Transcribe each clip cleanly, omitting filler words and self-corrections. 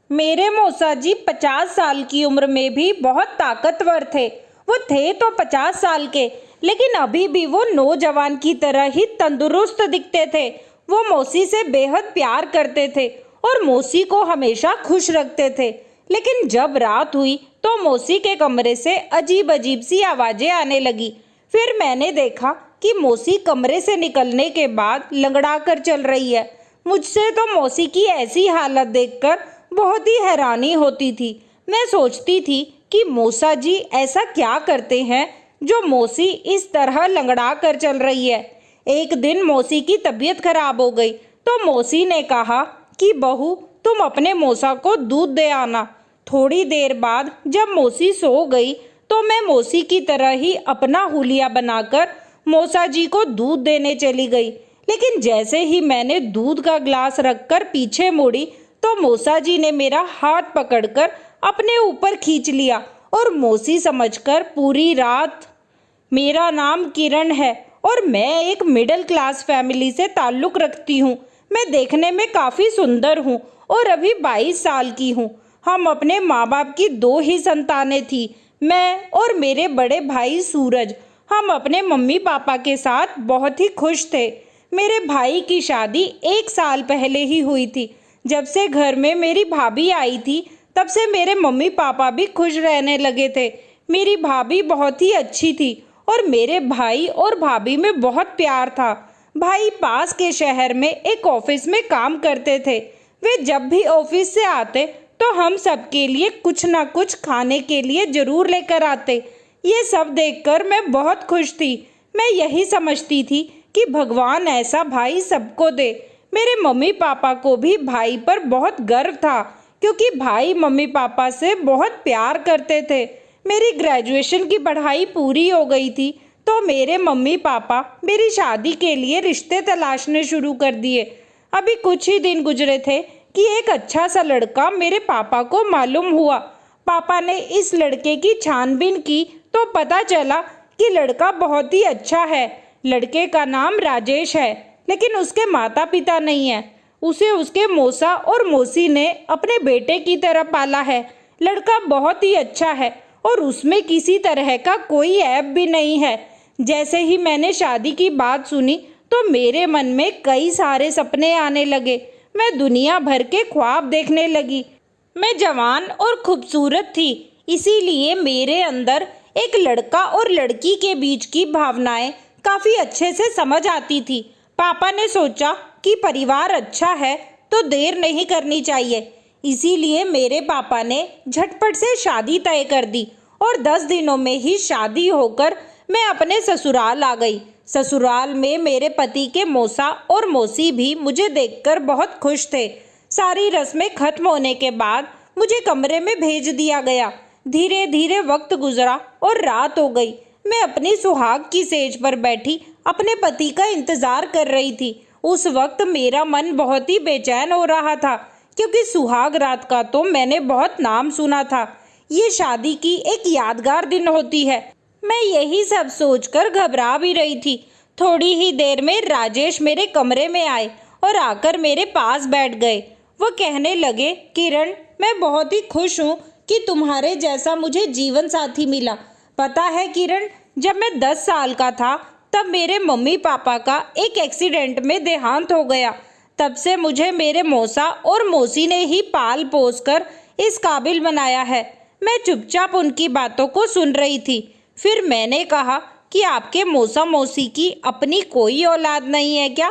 मेरे मौसा जी 50 साल की उम्र में भी बहुत ताकतवर थे। वो थे तो 50 साल के, लेकिन अभी भी वो नौजवान की तरह ही तंदुरुस्त दिखते थे। वो मौसी से बेहद प्यार करते थे और मौसी को हमेशा खुश रखते थे। लेकिन जब रात हुई तो मौसी के कमरे से अजीब अजीब सी आवाजें आने लगी। फिर मैंने देखा कि मौसी कमरे से निकलने के बाद लंगड़ा कर चल रही है। मुझसे तो मौसी की ऐसी हालत देखकर बहुत ही हैरानी होती थी। मैं सोचती थी कि मौसा जी ऐसा क्या करते हैं जो मौसी इस तरह लंगड़ा कर चल रही है। एक दिन मौसी की तबीयत खराब हो गई तो मौसी ने कहा कि बहू, तुम अपने मौसा को दूध दे आना। थोड़ी देर बाद जब मौसी सो गई तो मैं मौसी की तरह ही अपना हुलिया बनाकर मौसा जी को दूध देने चली गई। लेकिन जैसे ही मैंने दूध का ग्लास रखकर पीछे मुड़ी तो मौसा जी ने मेरा हाथ पकड़कर अपने ऊपर खींच लिया और मौसी समझकर पूरी रात। मेरा नाम किरण है और मैं एक मिडिल क्लास फैमिली से ताल्लुक़ रखती हूँ। मैं देखने में काफ़ी सुंदर हूँ और अभी 22 साल की हूँ। हम अपने माँ बाप की 2 ही संतानें थी, मैं और मेरे बड़े भाई सूरज। हम अपने मम्मी पापा के साथ बहुत ही खुश थे। मेरे भाई की शादी 1 साल पहले ही हुई थी। जब से घर में मेरी भाभी आई थी तब से मेरे मम्मी पापा भी खुश रहने लगे थे। मेरी भाभी बहुत ही अच्छी थी और मेरे भाई और भाभी में बहुत प्यार था। भाई पास के शहर में एक ऑफिस में काम करते थे। वे जब भी ऑफिस से आते तो हम सबके लिए कुछ ना कुछ खाने के लिए जरूर लेकर आते। ये सब देखकर मैं बहुत खुश थी। मैं यही समझती थी कि भगवान ऐसा भाई सबको दे। मेरे मम्मी पापा को भी भाई पर बहुत गर्व था क्योंकि भाई मम्मी पापा से बहुत प्यार करते थे। मेरी ग्रेजुएशन की पढ़ाई पूरी हो गई थी तो मेरे मम्मी पापा मेरी शादी के लिए रिश्ते तलाशने शुरू कर दिए। अभी कुछ ही दिन गुजरे थे कि एक अच्छा सा लड़का मेरे पापा को मालूम हुआ। पापा ने इस लड़के की छानबीन की तो पता चला कि लड़का बहुत ही अच्छा है। लड़के का नाम राजेश है, लेकिन उसके माता पिता नहीं है। उसे उसके मौसा और मौसी ने अपने बेटे की तरह पाला है। लड़का बहुत ही अच्छा है और उसमें किसी तरह का कोई ऐब भी नहीं है। जैसे ही मैंने शादी की बात सुनी तो मेरे मन में कई सारे सपने आने लगे। मैं दुनिया भर के ख्वाब देखने लगी। मैं जवान और खूबसूरत थी, इसीलिए मेरे अंदर एक लड़का और लड़की के बीच की भावनाएं काफ़ी अच्छे से समझ आती थी। पापा ने सोचा कि परिवार अच्छा है तो देर नहीं करनी चाहिए। इसीलिए मेरे पापा ने झटपट से शादी तय कर दी और 10 दिनों में ही शादी होकर मैं अपने ससुराल आ गई। ससुराल में मेरे पति के मौसा और मौसी भी मुझे देखकर बहुत खुश थे। सारी रस्में खत्म होने के बाद मुझे कमरे में भेज दिया गया। धीरे धीरे वक्त गुजरा और रात हो गई। मैं अपनी सुहाग की सेज पर बैठी अपने पति का इंतजार कर रही थी। उस वक्त मेरा मन बहुत ही बेचैन हो रहा था क्योंकि सुहाग रात का तो मैंने बहुत नाम सुना था। ये शादी की एक यादगार दिन होती है। मैं यही सब सोचकर घबरा भी रही थी। थोड़ी ही देर में राजेश मेरे कमरे में आए और आकर मेरे पास बैठ गए। वो कहने लगे, किरण, मैं बहुत ही खुश हूँ कि तुम्हारे जैसा मुझे जीवन साथी मिला। पता है किरण, जब मैं 10 साल का था तब मेरे मम्मी पापा का एक एक्सीडेंट में देहांत हो गया। तब से मुझे मेरे मौसा और मौसी ने ही पाल पोस कर इस काबिल बनाया है। मैं चुपचाप उनकी बातों को सुन रही थी। फिर मैंने कहा कि आपके मौसा मौसी की अपनी कोई औलाद नहीं है क्या?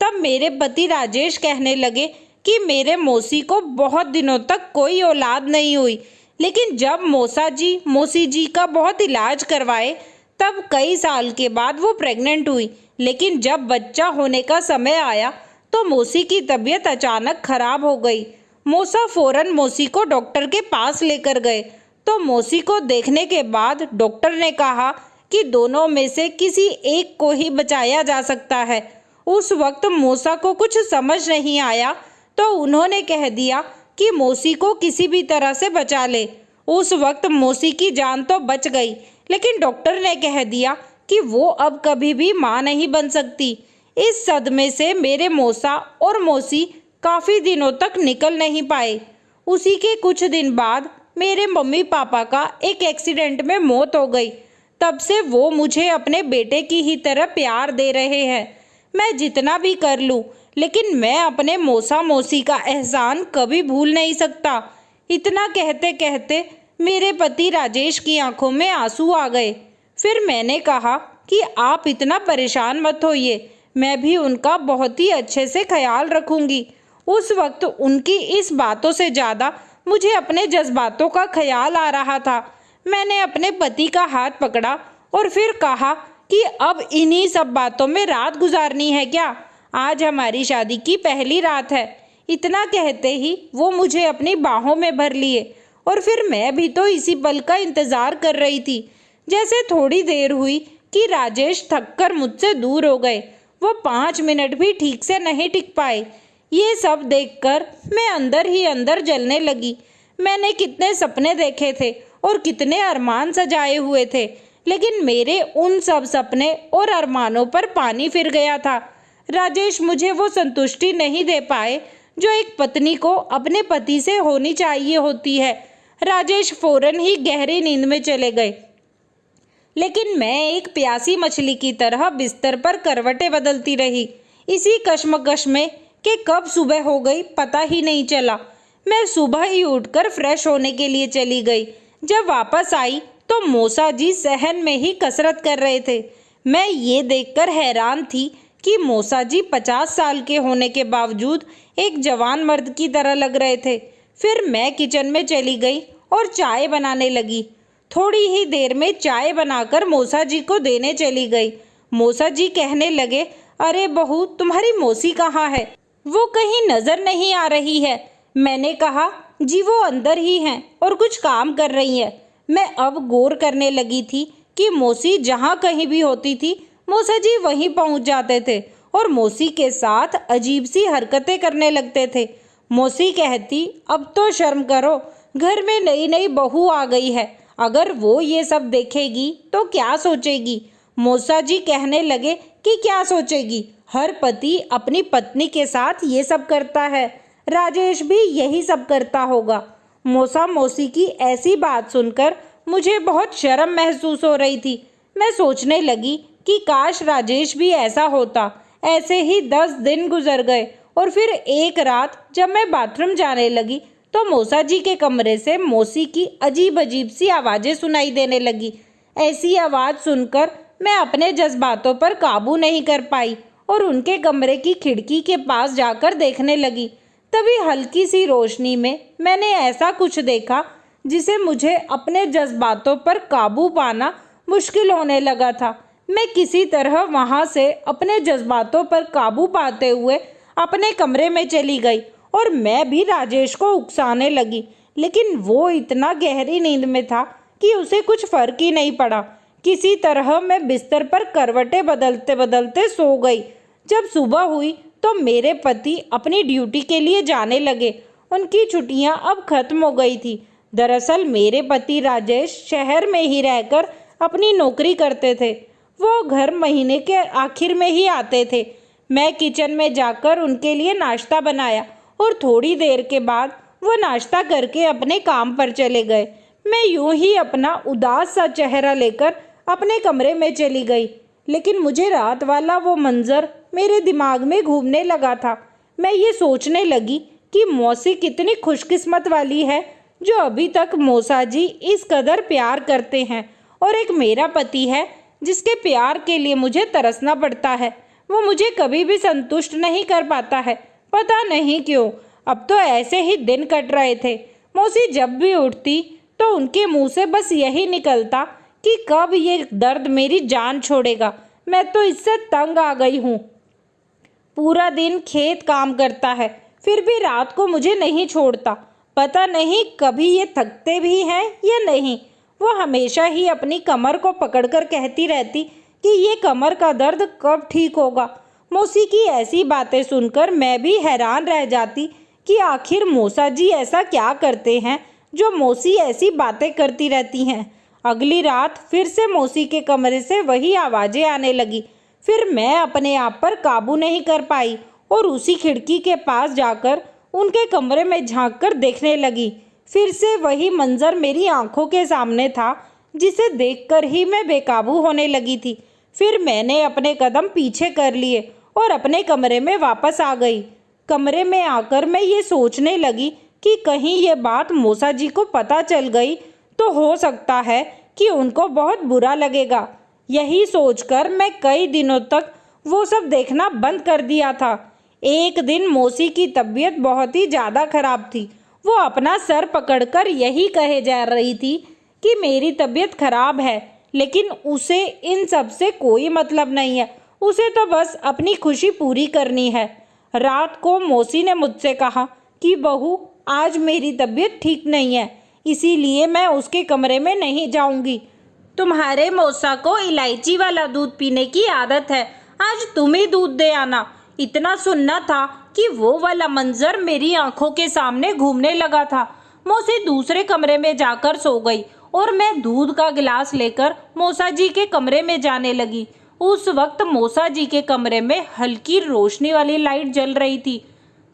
तब मेरे पति राजेश कहने लगे कि मेरे मौसी को बहुत दिनों तक कोई औलाद नहीं हुई, लेकिन जब मौसा जी मौसी जी का बहुत इलाज करवाए तब कई साल के बाद वो प्रेग्नेंट हुई। लेकिन जब बच्चा होने का समय आया तो मौसी की तबीयत अचानक खराब हो गई। मौसा फौरन मौसी को डॉक्टर के पास लेकर गए तो मौसी को देखने के बाद डॉक्टर ने कहा कि दोनों में से किसी एक को ही बचाया जा सकता है। उस वक्त मौसा को कुछ समझ नहीं आया तो उन्होंने कह दिया कि मौसी को किसी भी तरह से बचा ले। उस वक्त मौसी की जान तो बच गई, लेकिन डॉक्टर ने कह दिया कि वो अब कभी भी माँ नहीं बन सकती। इस सदमे से मेरे मौसा और मौसी काफ़ी दिनों तक निकल नहीं पाए। उसी के कुछ दिन बाद मेरे मम्मी पापा का एक एक्सीडेंट में मौत हो गई। तब से वो मुझे अपने बेटे की ही तरह प्यार दे रहे हैं। मैं जितना भी कर लूँ, लेकिन मैं अपने मौसा मौसी का एहसान कभी भूल नहीं सकता। इतना कहते कहते मेरे पति राजेश की आंखों में आंसू आ गए। फिर मैंने कहा कि आप इतना परेशान मत होइए, मैं भी उनका बहुत ही अच्छे से ख्याल रखूंगी। उस वक्त उनकी इस बातों से ज़्यादा मुझे अपने जज्बातों का ख्याल आ रहा था। मैंने अपने पति का हाथ पकड़ा और फिर कहा कि अब इन्हीं सब बातों में रात गुजारनी है क्या? आज हमारी शादी की पहली रात है। इतना कहते ही वो मुझे अपनी बाहों में भर लिए और फिर मैं भी तो इसी पल का इंतज़ार कर रही थी। जैसे थोड़ी देर हुई कि राजेश थककर मुझसे दूर हो गए। वो 5 मिनट भी ठीक से नहीं टिक पाए। ये सब देखकर मैं अंदर ही अंदर जलने लगी। मैंने कितने सपने देखे थे और कितने अरमान सजाए हुए थे, लेकिन मेरे उन सब सपने और अरमानों पर पानी फिर गया था। राजेश मुझे वो संतुष्टि नहीं दे पाए जो एक पत्नी को अपने पति से होनी चाहिए होती है। राजेश फौरन ही गहरी नींद में चले गए, लेकिन मैं एक प्यासी मछली की तरह बिस्तर पर करवटें बदलती रही, इसी कश्मकश में कि कब सुबह हो गई पता ही नहीं चला। मैं सुबह ही उठकर फ्रेश होने के लिए चली गई। जब वापस आई तो मौसा जी सहन में ही कसरत कर रहे थे। मैं ये देखकर हैरान थी कि मौसा जी 50 साल के होने के बावजूद एक जवान मर्द की तरह लग रहे थे। फिर मैं किचन में चली गई और चाय बनाने लगी। थोड़ी ही देर में चाय बनाकर मौसा जी को देने चली गई। मौसा जी कहने लगे, अरे बहू, तुम्हारी मौसी कहाँ है? वो कहीं नजर नहीं आ रही है। मैंने कहा, जी वो अंदर ही हैं और कुछ काम कर रही है। मैं अब गौर करने लगी थी कि मौसी जहाँ कहीं भी होती थी, मौसा जी वहीं पहुँच जाते थे और मौसी के साथ अजीब सी हरकतें करने लगते थे। मौसी कहती, अब तो शर्म करो, घर में नई नई बहू आ गई है, अगर वो ये सब देखेगी तो क्या सोचेगी? मौसा जी कहने लगे कि क्या सोचेगी, हर पति अपनी पत्नी के साथ ये सब करता है, राजेश भी यही सब करता होगा। मौसा मौसी की ऐसी बात सुनकर मुझे बहुत शर्म महसूस हो रही थी। मैं सोचने लगी कि काश राजेश भी ऐसा होता। ऐसे ही 10 दिन गुजर गए और फिर एक रात जब मैं बाथरूम जाने लगी तो मौसा जी के कमरे से मौसी की अजीब अजीब सी आवाज़ें सुनाई देने लगी। ऐसी आवाज़ सुनकर मैं अपने जज्बातों पर काबू नहीं कर पाई और उनके कमरे की खिड़की के पास जाकर देखने लगी। तभी हल्की सी रोशनी में मैंने ऐसा कुछ देखा जिसे मुझे अपने जज्बातों पर काबू पाना मुश्किल होने लगा था। मैं किसी तरह वहाँ से अपने जज्बातों पर काबू पाते हुए अपने कमरे में चली गई और मैं भी राजेश को उकसाने लगी, लेकिन वो इतना गहरी नींद में था कि उसे कुछ फर्क ही नहीं पड़ा। किसी तरह मैं बिस्तर पर करवटें बदलते बदलते सो गई। जब सुबह हुई तो मेरे पति अपनी ड्यूटी के लिए जाने लगे। उनकी छुट्टियां अब खत्म हो गई थी। दरअसल मेरे पति राजेश शहर में ही रहकर अपनी नौकरी करते थे। वो घर महीने के आखिर में ही आते थे। मैं किचन में जाकर उनके लिए नाश्ता बनाया और थोड़ी देर के बाद वो नाश्ता करके अपने काम पर चले गए। मैं यूं ही अपना उदास सा चेहरा लेकर अपने कमरे में चली गई, लेकिन मुझे रात वाला वो मंजर मेरे दिमाग में घूमने लगा था। मैं ये सोचने लगी कि मौसी कितनी खुशकिस्मत वाली है जो अभी तक मौसा जी इस कदर प्यार करते हैं, और एक मेरा पति है जिसके प्यार के लिए मुझे तरसना पड़ता है। वो मुझे कभी भी संतुष्ट नहीं कर पाता है, पता नहीं क्यों। अब तो ऐसे ही दिन कट रहे थे। मौसी जब भी उठती तो उनके मुंह से बस यही निकलता कि कब ये दर्द मेरी जान छोड़ेगा। मैं तो इससे तंग आ गई हूँ। पूरा दिन खेत काम करता है, फिर भी रात को मुझे नहीं छोड़ता। पता नहीं कभी ये थकते भी हैं या नहीं। वो हमेशा ही अपनी कमर को पकड़कर कहती रहती कि ये कमर का दर्द कब ठीक होगा। मौसी की ऐसी बातें सुनकर मैं भी हैरान रह जाती कि आखिर मौसा जी ऐसा क्या करते हैं जो मौसी ऐसी बातें करती रहती हैं। अगली रात फिर से मौसी के कमरे से वही आवाज़ें आने लगी। फिर मैं अपने आप पर काबू नहीं कर पाई और उसी खिड़की के पास जाकर उनके कमरे में झांककर देखने लगी। फिर से वही मंजर मेरी आंखों के सामने था, जिसे देखकर ही मैं बेकाबू होने लगी थी। फिर मैंने अपने कदम पीछे कर लिए और अपने कमरे में वापस आ गई। कमरे में आकर मैं ये सोचने लगी कि कहीं ये बात मौसा जी को पता चल गई तो हो सकता है कि उनको बहुत बुरा लगेगा। यही सोचकर मैं कई दिनों तक वो सब देखना बंद कर दिया था। एक दिन मौसी की तबीयत बहुत ही ज़्यादा खराब थी। वो अपना सर पकड़कर यही कहे जा रही थी कि मेरी तबीयत खराब है, लेकिन उसे इन सब से कोई मतलब नहीं है। उसे तो बस अपनी खुशी पूरी करनी है। रात को मौसी ने मुझसे कहा कि बहू, आज मेरी तबीयत ठीक नहीं है, इसीलिए मैं उसके कमरे में नहीं जाऊंगी। तुम्हारे मौसा को इलायची वाला दूध पीने की आदत है, आज तुम ही दूध दे आना। इतना सुनना था कि वो वाला मंजर मेरी आंखों के सामने घूमने लगा था। मौसी दूसरे कमरे में जाकर सो गई और मैं दूध का गिलास लेकर मौसा जी के कमरे में जाने लगी। उस वक्त मौसा जी के कमरे में हल्की रोशनी वाली लाइट जल रही थी।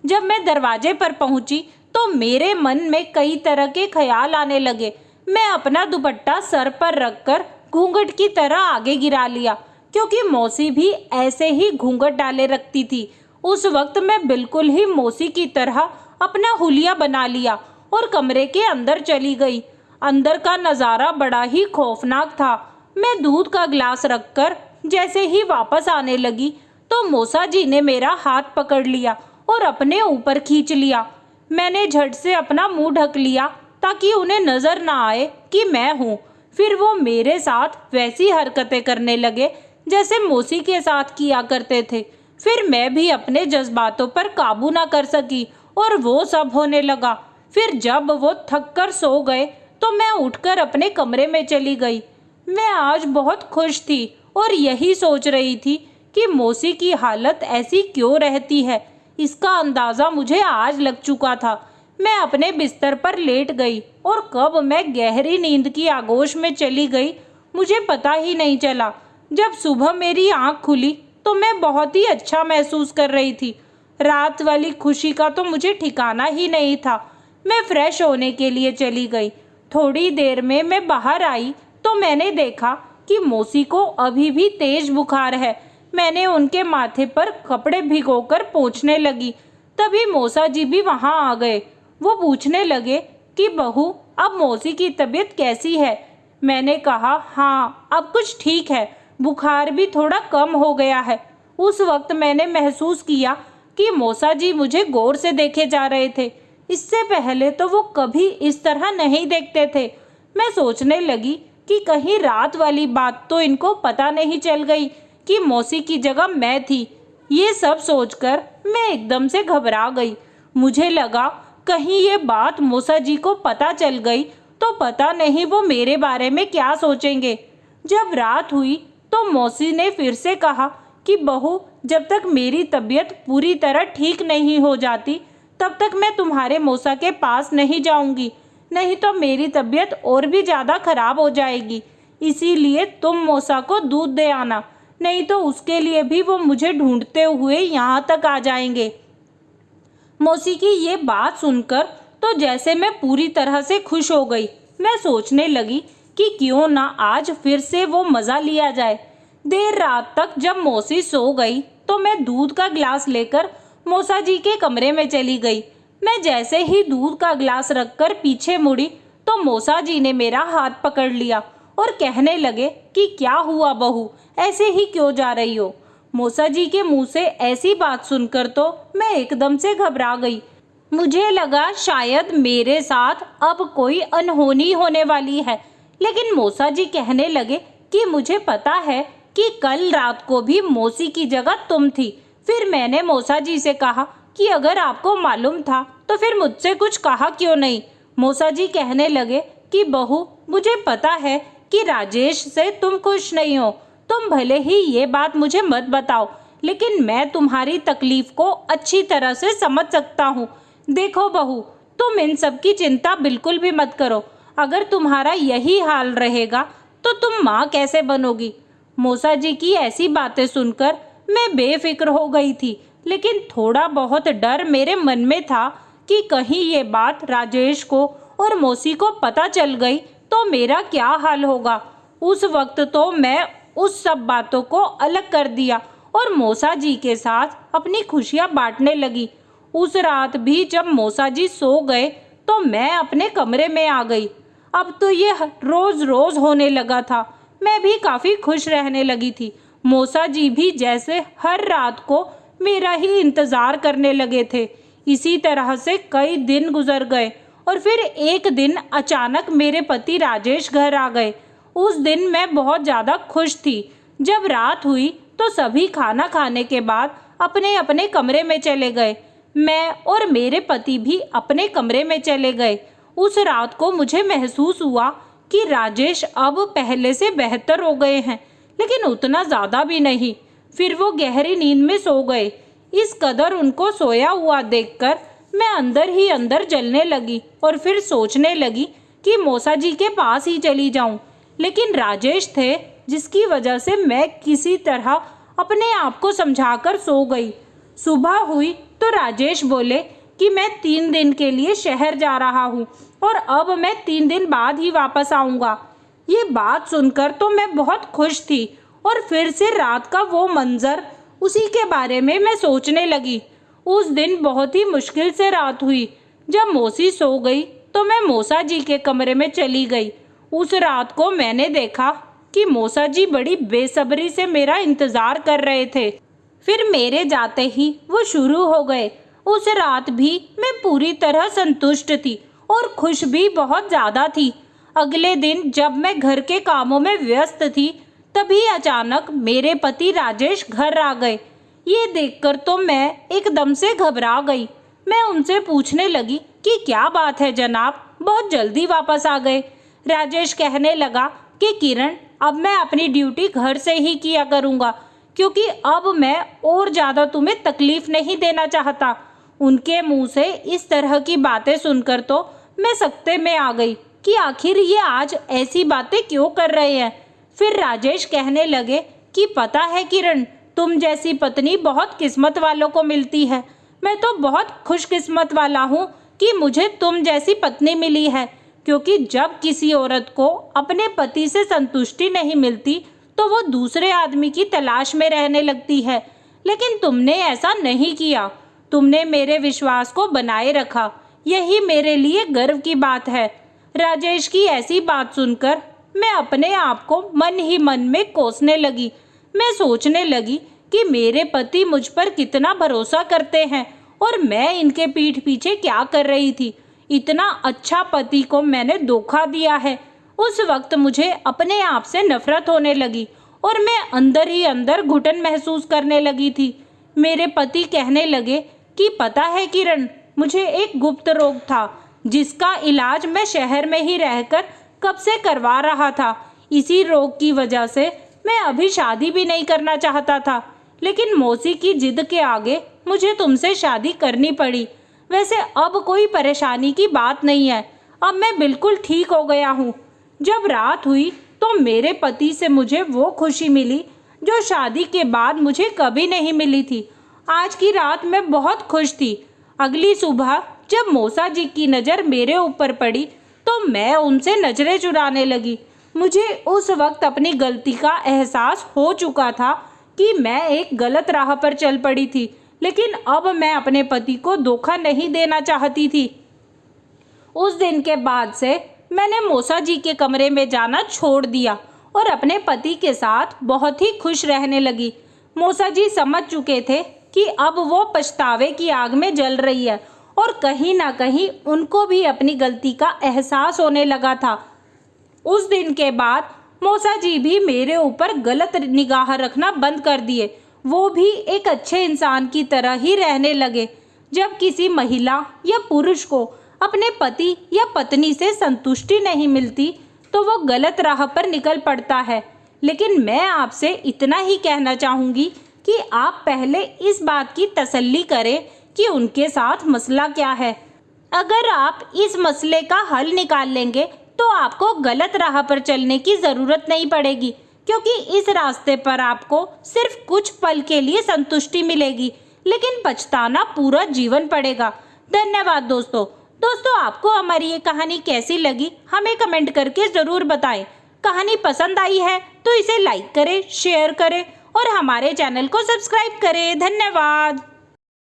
जब मैं दरवाजे पर पहुंची तो मेरे मन में कई तरह के ख्याल आने लगे। मैं अपना दुपट्टा सर पर रखकर घूंघट की तरह आगे गिरा लिया, क्योंकि मौसी भी ऐसे ही घूंघट डाले रखती थी। उस वक्त मैं बिल्कुल ही मौसी की तरह अपना हुलिया बना लिया और कमरे के अंदर चली गई। अंदर का नज़ारा बड़ा ही खौफनाक था। मैं दूध का गिलास रखकर जैसे ही वापस आने लगी तो मौसा जी ने मेरा हाथ पकड़ लिया और अपने ऊपर खींच लिया। मैंने झट से अपना मुंह ढक लिया ताकि उन्हें नजर ना आए कि मैं हूँ। फिर वो मेरे साथ वैसी हरकतें करने लगे जैसे मौसी के साथ किया करते थे। फिर मैं भी अपने जज्बातों पर काबू ना कर सकी और वो सब होने लगा। फिर जब वो थक कर सो गए तो मैं उठकर अपने कमरे में चली गई। मैं आज बहुत खुश थी और यही सोच रही थी कि मौसी की हालत ऐसी क्यों रहती है। इसका अंदाज़ा मुझे आज लग चुका था। मैं अपने बिस्तर पर लेट गई और कब मैं गहरी नींद की आगोश में चली गई मुझे पता ही नहीं चला। जब सुबह मेरी आंख खुली तो मैं बहुत ही अच्छा महसूस कर रही थी। रात वाली खुशी का तो मुझे ठिकाना ही नहीं था। मैं फ्रेश होने के लिए चली गई। थोड़ी देर में मैं बाहर आई तो मैंने देखा कि मौसी को अभी भी तेज बुखार है। मैंने उनके माथे पर कपड़े भिगोकर पोंछने लगी। तभी मौसा जी भी वहां आ गए। वो पूछने लगे कि बहू, अब मौसी की तबीयत कैसी है? मैंने कहा, हाँ, अब कुछ ठीक है, बुखार भी थोड़ा कम हो गया है। उस वक्त मैंने महसूस किया कि मौसा जी मुझे गौर से देखे जा रहे थे। इससे पहले तो वो कभी इस तरह नहीं देखते थे। मैं सोचने लगी कि कहीं रात वाली बात तो इनको पता नहीं चल गई कि मौसी की जगह मैं थी। ये सब सोचकर मैं एकदम से घबरा गई। मुझे लगा कहीं ये बात मौसा जी को पता चल गई तो पता नहीं वो मेरे बारे में क्या सोचेंगे। जब रात हुई तो मौसी ने फिर से कहा कि बहू, जब तक मेरी तबीयत पूरी तरह ठीक नहीं हो जाती तब तक मैं तुम्हारे मौसा के पास नहीं जाऊंगी, नहीं तो मेरी तबीयत और भी ज़्यादा खराब हो जाएगी। इसीलिए तुम मौसा को दूध दे आना, नहीं तो उसके लिए भी वो मुझे ढूंढते हुए यहाँ तक आ जाएंगे। मौसी की ये बात सुनकर तो जैसे मैं पूरी तरह से खुश हो गई। मैं सोचने लगी कि क्यों ना आज फिर से वो मज़ा लिया जाए। देर रात तक जब मौसी सो गई तो मैं दूध का गिलास लेकर मौसा जी के कमरे में चली गई। मैं जैसे ही दूध का गिलास रखकर पीछे मुड़ी तो मौसा जी ने मेरा हाथ पकड़ लिया और कहने लगे कि क्या हुआ बहू, ऐसे ही क्यों जा रही हो? मौसा जी के मुंह से ऐसी बात सुनकर तो मैं एकदम से घबरा गई। मुझे लगा शायद मेरे साथ अब कोई अनहोनी होने वाली है, लेकिन मौसा जी कहने लगे कि मुझे पता है कि कल रात को भी मौसी की जगह तुम थी। फिर मैंने मौसा जी से कहा कि अगर आपको मालूम था तो फिर मुझसे कुछ कहा क्यों नहीं? मौसा जी कहने लगे कि बहू, मुझे पता है कि राजेश से तुम खुश नहीं हो। तुम भले ही ये बात मुझे मत बताओ, लेकिन मैं तुम्हारी तकलीफ को अच्छी तरह से समझ सकता हूँ। देखो बहू, तुम इन सब की चिंता बिल्कुल भी मत करो। अगर तुम्हारा यही हाल रहेगा तो तुम माँ कैसे बनोगी? मौसा जी की ऐसी बातें सुनकर मैं बेफिक्र हो गई थी, लेकिन थोड़ा बहुत डर मेरे मन में था कि कहीं ये बात राजेश को और मौसी को पता चल गई तो मेरा क्या हाल होगा। उस वक्त तो मैं उस सब बातों को अलग कर दिया और मौसा जी के साथ अपनी खुशियां बांटने लगी। उस रात भी जब मौसा जी सो गए तो मैं अपने कमरे में आ गई। अब तो ये रोज रोज होने लगा था। मैं भी काफी खुश रहने लगी थी। मौसा जी भी जैसे हर रात को मेरा ही इंतजार करने लगे थे। इसी तरह से कई दिन गुजर गए और फिर एक दिन अचानक मेरे पति राजेश घर आ गए। उस दिन मैं बहुत ज़्यादा खुश थी। जब रात हुई तो सभी खाना खाने के बाद अपने अपने कमरे में चले गए। मैं और मेरे पति भी अपने कमरे में चले गए। उस रात को मुझे महसूस हुआ कि राजेश अब पहले से बेहतर हो गए हैं, लेकिन उतना ज़्यादा भी नहीं। फिर वो गहरी नींद में सो गए। इस कदर उनको सोया हुआ देखकर मैं अंदर ही अंदर जलने लगी और फिर सोचने लगी कि मौसा जी के पास ही चली जाऊं। लेकिन राजेश थे जिसकी वजह से मैं किसी तरह अपने आप को समझाकर सो गई। सुबह हुई तो राजेश बोले कि मैं 3 दिन के लिए शहर जा रहा हूँ और अब मैं 3 दिन बाद ही वापस आऊँगा। ये बात सुनकर तो मैं बहुत खुश थी और फिर से रात का वो मंजर, उसी के बारे में मैं सोचने लगी। उस दिन बहुत ही मुश्किल से रात हुई। जब मौसी सो गई तो मैं मौसा जी के कमरे में चली गई। उस रात को मैंने देखा कि मौसा जी बड़ी बेसब्री से मेरा इंतज़ार कर रहे थे। फिर मेरे जाते ही वो शुरू हो गए। उस रात भी मैं पूरी तरह संतुष्ट थी और खुश भी बहुत ज़्यादा थी। अगले दिन जब मैं घर के कामों में व्यस्त थी तभी अचानक मेरे पति राजेश घर आ गए। ये देखकर तो मैं एकदम से घबरा गई। मैं उनसे पूछने लगी कि क्या बात है जनाब, बहुत जल्दी वापस आ गए। राजेश कहने लगा कि किरण, अब मैं अपनी ड्यूटी घर से ही किया करूँगा क्योंकि अब मैं और ज़्यादा तुम्हें तकलीफ नहीं देना चाहता। उनके मुंह से इस तरह की बातें सुनकर तो मैं सकते में आ गई कि आखिर ये आज ऐसी बातें क्यों कर रहे हैं। फिर राजेश कहने लगे कि पता है किरण, तुम जैसी पत्नी बहुत किस्मत वालों को मिलती है। मैं तो बहुत खुशकिस्मत वाला हूँ कि मुझे तुम जैसी पत्नी मिली है, क्योंकि जब किसी औरत को अपने पति से संतुष्टि नहीं मिलती तो वो दूसरे आदमी की तलाश में रहने लगती है। लेकिन तुमने ऐसा नहीं किया। तुमने मेरे विश्वास को बनाए रखा। यही मेरे लिए गर्व की बात है। राजेश की ऐसी बात सुनकर मैं अपने आप को मन ही मन में कोसने लगी। मैं सोचने लगी कि मेरे पति मुझ पर कितना भरोसा करते हैं और मैं इनके पीठ पीछे क्या कर रही थी। इतना अच्छा पति को मैंने धोखा दिया है। उस वक्त मुझे अपने आप से नफरत होने लगी और मैं अंदर ही अंदर घुटन महसूस करने लगी थी। मेरे पति कहने लगे कि पता है किरण, मुझे एक गुप्त रोग था जिसका इलाज मैं शहर में ही रहकर कब से करवा रहा था। इसी रोग की वजह से मैं अभी शादी भी नहीं करना चाहता था, लेकिन मौसी की जिद के आगे मुझे तुमसे शादी करनी पड़ी। वैसे अब कोई परेशानी की बात नहीं है। अब मैं बिल्कुल ठीक हो गया हूँ। जब रात हुई तो मेरे पति से मुझे वो खुशी मिली जो शादी के बाद मुझे कभी नहीं मिली थी। आज की रात मैं बहुत खुश थी। अगली सुबह जब मौसा जी की नज़र मेरे ऊपर पड़ी तो मैं उनसे नज़रें चुराने लगी। मुझे उस वक्त अपनी गलती का एहसास हो चुका था कि मैं एक गलत राह पर चल पड़ी थी, लेकिन अब मैं अपने पति को धोखा नहीं देना चाहती थी। उस दिन के बाद से मैंने मौसा जी के कमरे में जाना छोड़ दिया और अपने पति के साथ बहुत ही खुश रहने लगी। मौसा जी समझ चुके थे कि अब वो पछतावे की आग में जल रही है और कहीं ना कहीं उनको भी अपनी गलती का एहसास होने लगा था। उस दिन के बाद मौसा जी भी मेरे ऊपर गलत निगाह रखना बंद कर दिए। वो भी एक अच्छे इंसान की तरह ही रहने लगे। जब किसी महिला या पुरुष को अपने पति या पत्नी से संतुष्टि नहीं मिलती तो वो गलत राह पर निकल पड़ता है। लेकिन मैं आपसे इतना ही कहना चाहूँगी कि आप पहले इस बात की तसल्ली करें कि उनके साथ मसला क्या है। अगर आप इस मसले का हल निकाल लेंगे तो आपको गलत राह पर चलने की ज़रूरत नहीं पड़ेगी, क्योंकि इस रास्ते पर आपको सिर्फ कुछ पल के लिए संतुष्टि मिलेगी, लेकिन पछताना पूरा जीवन पड़ेगा। धन्यवाद दोस्तों आपको हमारी ये कहानी कैसी लगी हमें कमेंट करके जरूर बताएं। कहानी पसंद आई है तो इसे लाइक करें, शेयर करें और हमारे चैनल को सब्सक्राइब करें। धन्यवाद।